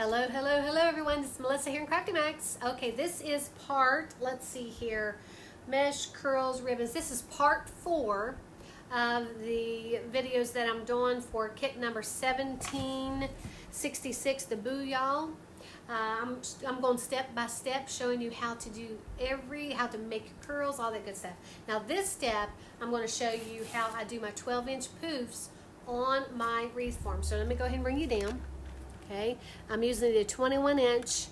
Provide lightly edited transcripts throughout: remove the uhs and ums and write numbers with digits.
Hello, hello, hello everyone. This is Melissa here in Crafty Max. Okay, this is part, let's see here, mesh, curls, ribbons. This is part 4 of the videos that I'm doing for kit number 1766, the Booyah. I'm going step by step showing you how to do how to make your curls, all that good stuff. Now this step, I'm going to show you how I do my 12-inch poofs on my wreath form. So let me go ahead and bring you down. Okay, I'm using the 21-inch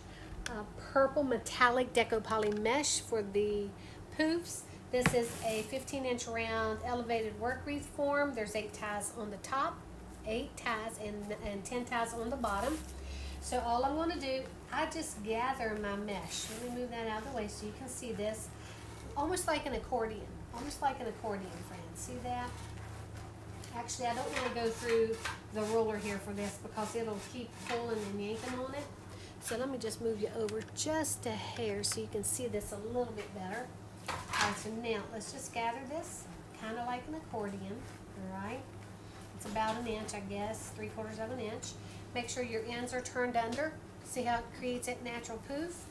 purple metallic deco poly mesh for the poofs. This is a 15-inch round elevated work wreath form. There's 8 ties on the top, 8 ties and 10 ties on the bottom. So all I'm going to do, I just gather my mesh. Let me move that out of the way so you can see this. Almost like an accordion. Almost like an accordion, friends. See that? Actually, I don't want to go through the ruler here for this because it'll keep pulling and yanking on it. So let me just move you over just a hair so you can see this a little bit better. All right, so now let's just gather this kind of like an accordion, all right? It's about an inch, I guess, 3/4 of an inch. Make sure your ends are turned under. See how it creates that natural poof?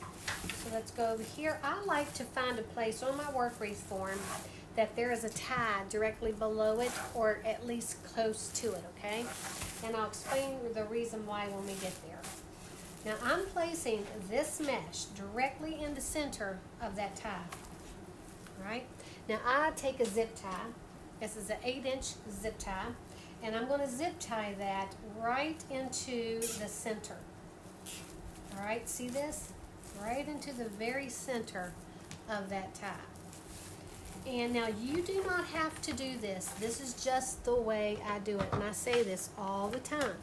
So let's go over here. I like to find a place on my work wreath form that there is a tie directly below it or at least close to it, okay? And I'll explain the reason why when we get there. Now I'm placing this mesh directly in the center of that tie, right? Now I take a zip tie. This is an 8-inch zip tie, and I'm going to zip tie that right into the center. All right, see this? Right into the very center of that tie. And now you do not have to do this. This is just the way I do it. And I say this all the time.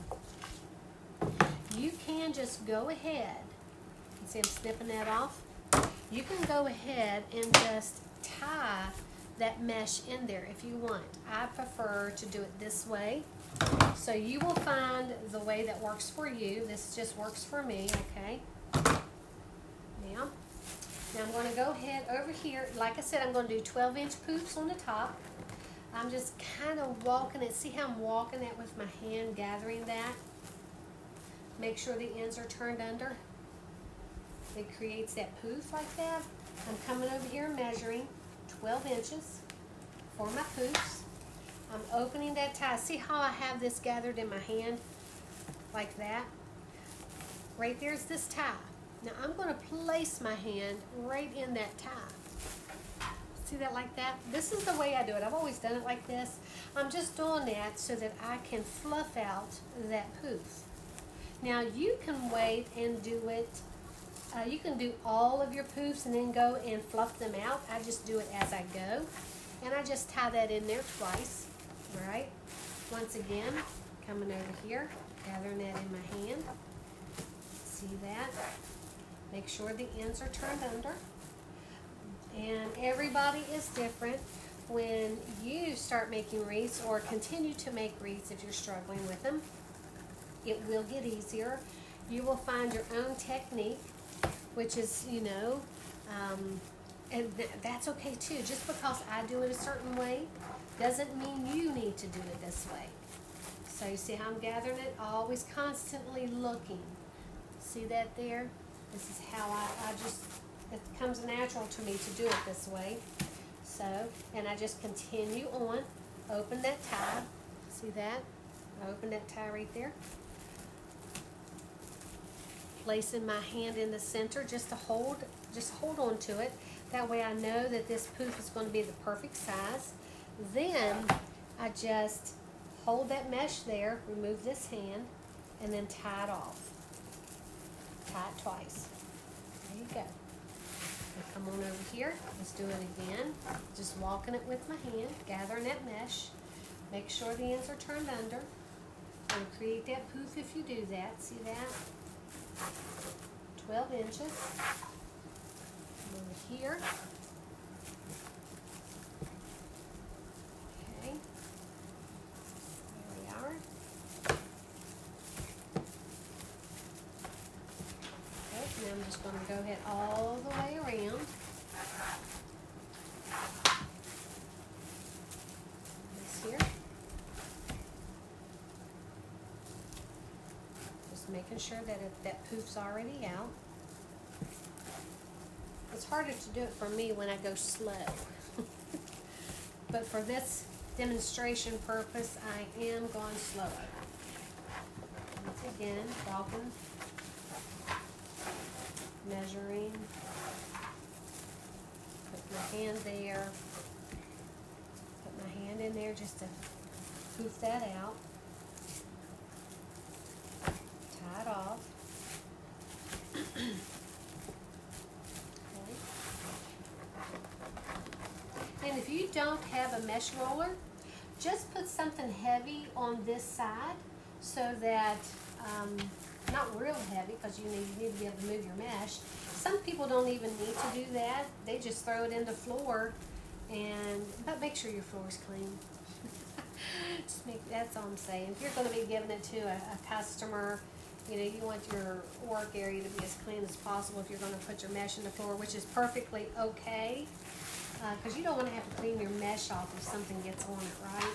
You can just go ahead. You see I'm snipping that off? You can go ahead and just tie that mesh in there if you want. I prefer to do it this way. So you will find the way that works for you. This just works for me, okay? Now I'm going to go ahead over here. Like I said, I'm going to do 12-inch poofs on the top. I'm just kind of walking it. See how I'm walking that with my hand, gathering that? Make sure the ends are turned under. It creates that poof like that. I'm coming over here measuring 12 inches for my poofs. I'm opening that tie. See how I have this gathered in my hand? Like that. Right there's this tie. Now I'm going to place my hand right in that tie. See that like that? This is the way I do it. I've always done it like this. I'm just doing that so that I can fluff out that poof. Now you can wait and do it. You can do all of your poofs and then go and fluff them out. I just do it as I go. And I just tie that in there twice. All right? Once again, coming over here, gathering that in my hand. See that? Make sure the ends are turned under. And everybody is different. When you start making wreaths or continue to make wreaths if you're struggling with them, it will get easier. You will find your own technique, which is, and that's okay too. Just because I do it a certain way doesn't mean you need to do it this way. So you see how I'm gathering it? Always constantly looking. See that there? This is how it comes natural to me to do it this way. So, and I just continue on. Open that tie. See that? I open that tie right there. Placing my hand in the center just hold on to it. That way I know that this poof is going to be the perfect size. Then I just hold that mesh there, remove this hand, and then tie it off. Tie it twice. There you go. Now come on over here. Let's do it again. Just walking it with my hand, gathering that mesh. Make sure the ends are turned under. And create that poof if you do that. See that? 12 inches. Come over here. Okay. There we are. And I'm just going to go ahead all the way around. This here. Just making sure that that poof's already out. It's harder to do it for me when I go slow. But for this demonstration purpose, I am going slower. Once again, walking, measuring, put my hand there, put my hand in there just to poof that out, tie it off. And if you don't have a mesh roller, just put something heavy on this side so that, not real heavy because you need to be able to move your mesh. Some people don't even need to do that. They just throw it in the floor, but make sure your floor is clean. That's all I'm saying. If you're going to be giving it to a customer, you know, you want your work area to be as clean as possible if you're going to put your mesh in the floor, which is perfectly okay. Because you don't want to have to clean your mesh off if something gets on it, right?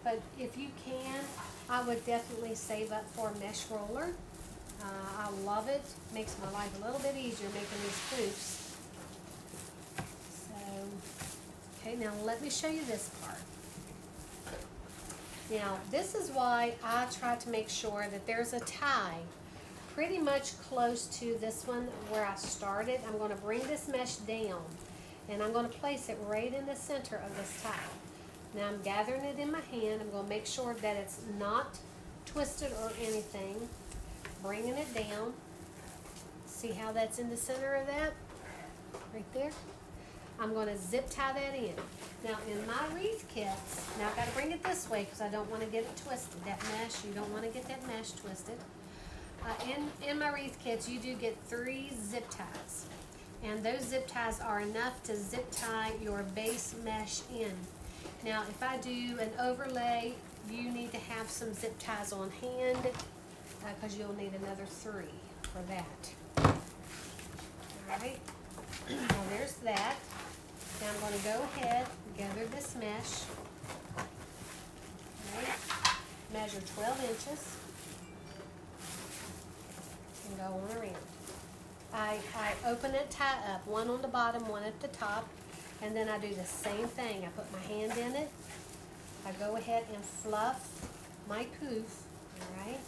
But if you can, I would definitely save up for a mesh roller. I love it. Makes my life a little bit easier making these poofs. So, okay, now let me show you this part. Now, this is why I try to make sure that there's a tie pretty much close to this one where I started. I'm going to bring this mesh down and I'm going to place it right in the center of this tie. Now I'm gathering it in my hand. I'm going to make sure that it's not twisted or anything. Bringing it down. See how that's in the center of that? Right there. I'm going to zip tie that in. Now in my wreath kits, now I've got to bring it this way because I don't want to get it twisted. That mesh, you don't want to get that mesh twisted. In my wreath kits, you do get 3 zip ties. And those zip ties are enough to zip tie your base mesh in. Now, if I do an overlay, you need to have some zip ties on hand because you'll need another 3 for that. Alright, now there's that. Now I'm going to go ahead and gather this mesh. Okay. Measure 12 inches. And go on around. I open that tie up, one on the bottom, one at the top, and then I do the same thing. I put my hand in it. I go ahead and fluff my poof, alright?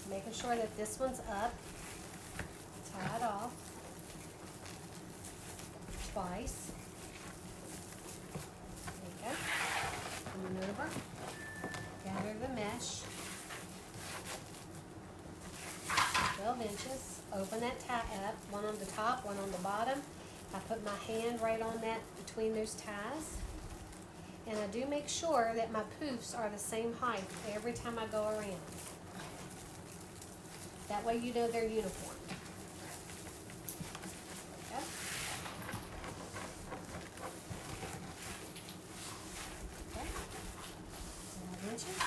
Making sure that this one's up. Tie it off twice. There you go. Maneuver. Gather the mesh. 12 inches, open that tie up, one on the top, one on the bottom. I put my hand right on that between those ties. And I do make sure that my poofs are the same height every time I go around. That way you know they're uniform. Okay. Okay. 12 inches.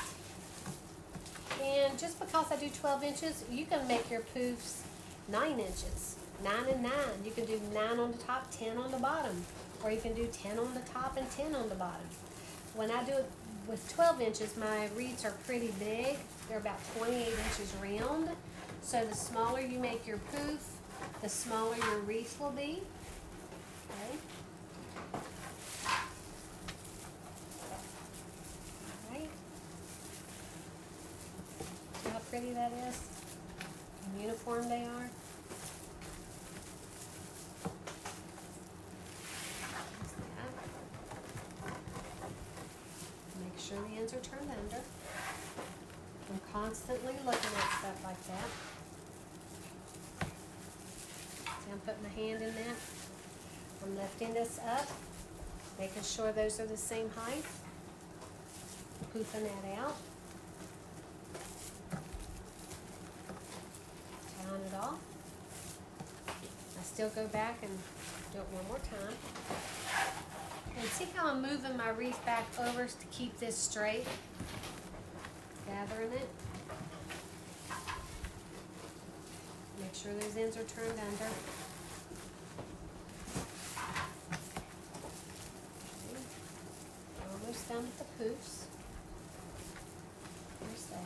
And just because I do 12 inches, you can make your poofs 9 inches. 9 and 9. You can do 9 on the top, 10 on the bottom. Or you can do 10 on the top and 10 on the bottom. When I do it with 12 inches, my wreaths are pretty big. They're about 28 inches round. So the smaller you make your poof, the smaller your wreath will be. Okay. Alright. See how pretty that is? And uniform they are. Make sure the ends are turned under. I'm constantly looking at stuff like that. See, I'm putting my hand in that. I'm lifting this up, making sure those are the same height. Poofing that out. Tying it off. I still go back and do it one more time. And see how I'm moving my wreath back over to keep this straight? Gathering it. Make sure those ends are turned under. Okay. Almost done with the poofs. There's that.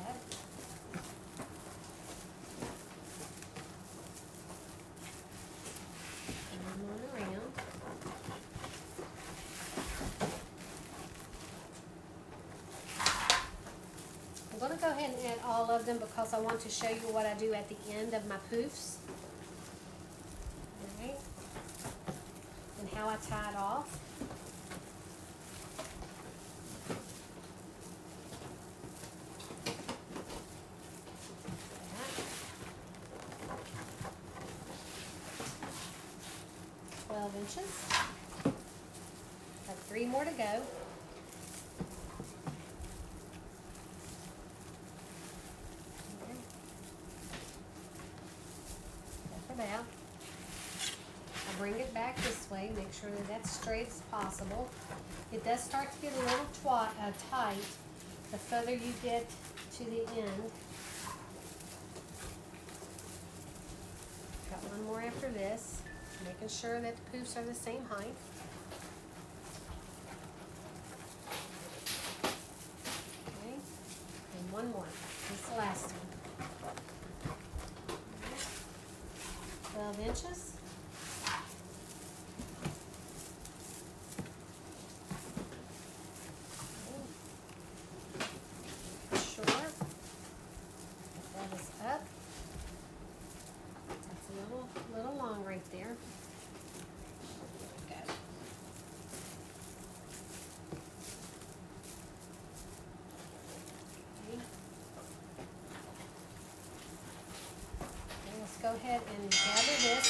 I'm going to go ahead and add all of them because I want to show you what I do at the end of my poofs. Alright. And how I tie it off. That. 12 inches. Got 3 more to go. Out. I bring it back this way, make sure that that's straight as possible. It does start to get a little tight the further you get to the end. Got one more after this, making sure that the poofs are the same height. Okay, and one more. This is the last one. 12 inches. Short. That is up. That's a little long right there. There we go. Let's go ahead and gather this.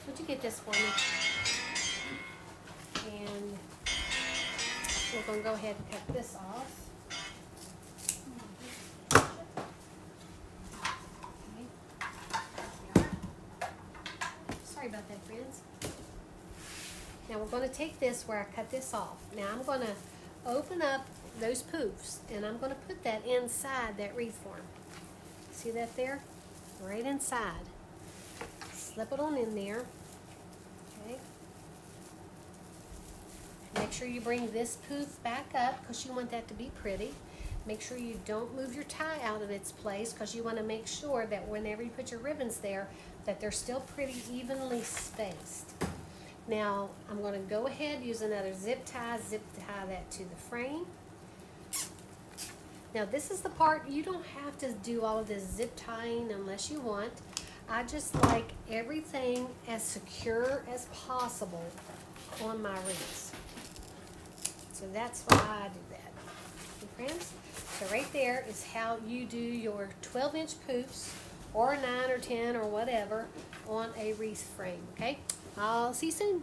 Would you get this for me? And we're going to go ahead and cut this off. Okay. Sorry about that, friends. Now we're going to take this where I cut this off. Now I'm going to open up those poofs and I'm going to put that inside that wreath form. See that there? Right inside. Slip it on in there. Okay. Make sure you bring this poof back up because you want that to be pretty. Make sure you don't move your tie out of its place because you want to make sure that whenever you put your ribbons there that they're still pretty evenly spaced. Now I'm going to go ahead, use another zip tie that to the frame. Now this is the part you don't have to do all of this zip tying unless you want. I just like everything as secure as possible on my wreaths. So that's why I do that. Okay, friends? So right there is how you do your 12-inch poofs or 9 or 10 or whatever on a wreath frame. Okay? I'll see you soon.